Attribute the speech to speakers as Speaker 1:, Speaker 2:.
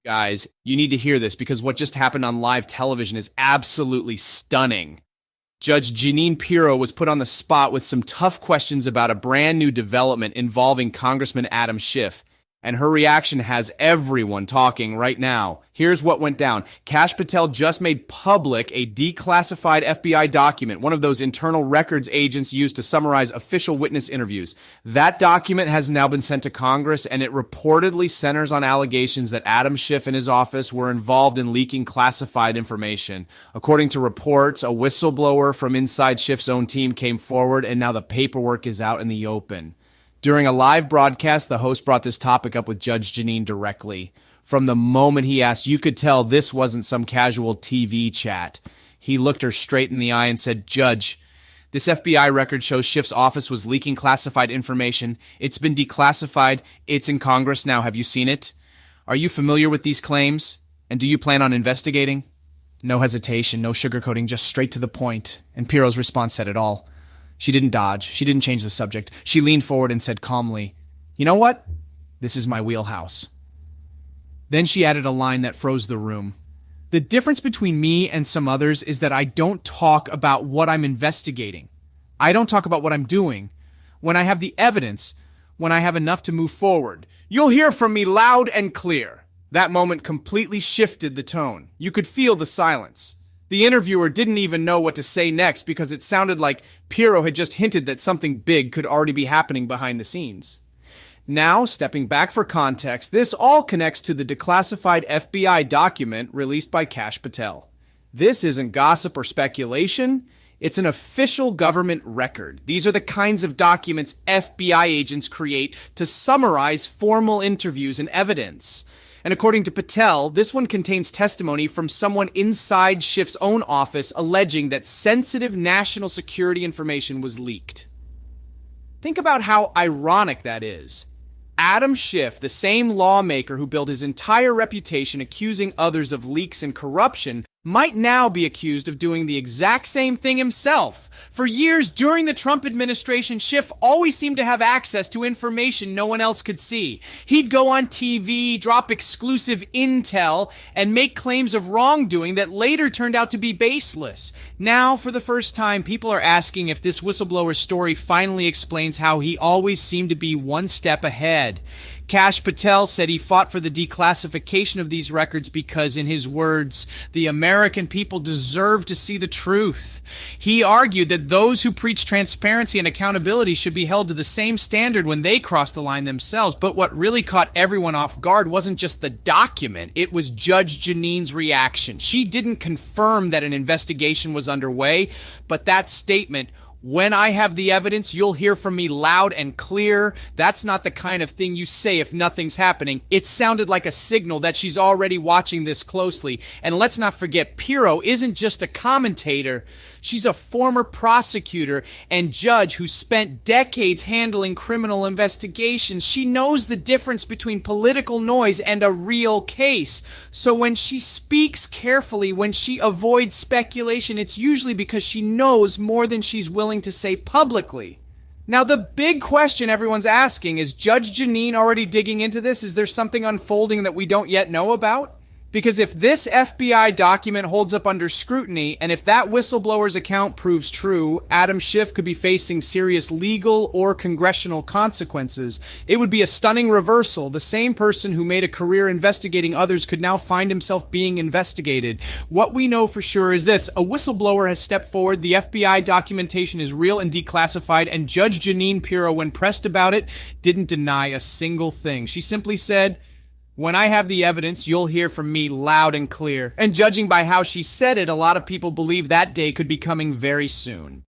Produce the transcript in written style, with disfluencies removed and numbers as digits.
Speaker 1: Guys, you need to hear this because what just happened on live television is absolutely stunning. Judge Jeanine Pirro was put on the spot with some tough questions about a brand new development involving Congressman Adam Schiff, and her reaction has everyone talking right now. Here's what went down. Kash Patel just made public a declassified FBI document, one of those internal records agents used to summarize official witness interviews. That document has now been sent to Congress, and it reportedly centers on allegations that Adam Schiff and his office were involved in leaking classified information. According to reports, a whistleblower from inside Schiff's own team came forward, and now the paperwork is out in the open. During a live broadcast, the host brought this topic up with Judge Jeanine directly. From the moment he asked, you could tell this wasn't some casual TV chat. He looked her straight in the eye and said, "Judge, this FBI record shows Schiff's office was leaking classified information. It's been declassified. It's in Congress now. Have you seen it? Are you familiar with these claims? And do you plan on investigating?" No hesitation, no sugarcoating, just straight to the point. And Pirro's response said it all. She didn't dodge. She didn't change the subject. She leaned forward and said calmly, "You know what? This is my wheelhouse." Then she added a line that froze the room. "The difference between me and some others is that I don't talk about what I'm investigating. I don't talk about what I'm doing. When I have the evidence, when I have enough to move forward, you'll hear from me loud and clear." That moment completely shifted the tone. You could feel the silence. The interviewer didn't even know what to say next because it sounded like Pirro had just hinted that something big could already be happening behind the scenes. Now, stepping back for context, this all connects to the declassified FBI document released by Kash Patel. This isn't gossip or speculation. It's an official government record. These are the kinds of documents FBI agents create to summarize formal interviews and evidence. And according to Patel, this one contains testimony from someone inside Schiff's own office alleging that sensitive national security information was leaked. Think about how ironic that is. Adam Schiff, the same lawmaker who built his entire reputation accusing others of leaks and corruption, might now be accused of doing the exact same thing himself. For years during the Trump administration, Schiff always seemed to have access to information no one else could see. He'd go on TV, drop exclusive intel, and make claims of wrongdoing that later turned out to be baseless. Now, for the first time, people are asking if this whistleblower story finally explains how he always seemed to be one step ahead. Kash Patel said he fought for the declassification of these records because, in his words, the American people deserve to see the truth. He argued that those who preach transparency and accountability should be held to the same standard when they cross the line themselves. But what really caught everyone off guard wasn't just the document, it was Judge Jeanine's reaction. She didn't confirm that an investigation was underway, but that statement, "When I have the evidence, you'll hear from me loud and clear," that's not the kind of thing you say if nothing's happening. It sounded like a signal that she's already watching this closely. And let's not forget, Pirro isn't just a commentator. She's a former prosecutor and judge who spent decades handling criminal investigations. She knows the difference between political noise and a real case. So when she speaks carefully, when she avoids speculation, it's usually because she knows more than she's willing to say publicly. Now, the big question everyone's asking is Judge Jeanine already digging into this? Is there something unfolding that we don't yet know about? Because if this FBI document holds up under scrutiny, and if that whistleblower's account proves true, Adam Schiff could be facing serious legal or congressional consequences. It would be a stunning reversal. The same person who made a career investigating others could now find himself being investigated. What we know for sure is this: a whistleblower has stepped forward, the FBI documentation is real and declassified, and Judge Jeanine Pirro, when pressed about it, didn't deny a single thing. She simply said, "When I have the evidence, you'll hear from me loud and clear." And judging by how she said it, a lot of people believe that day could be coming very soon.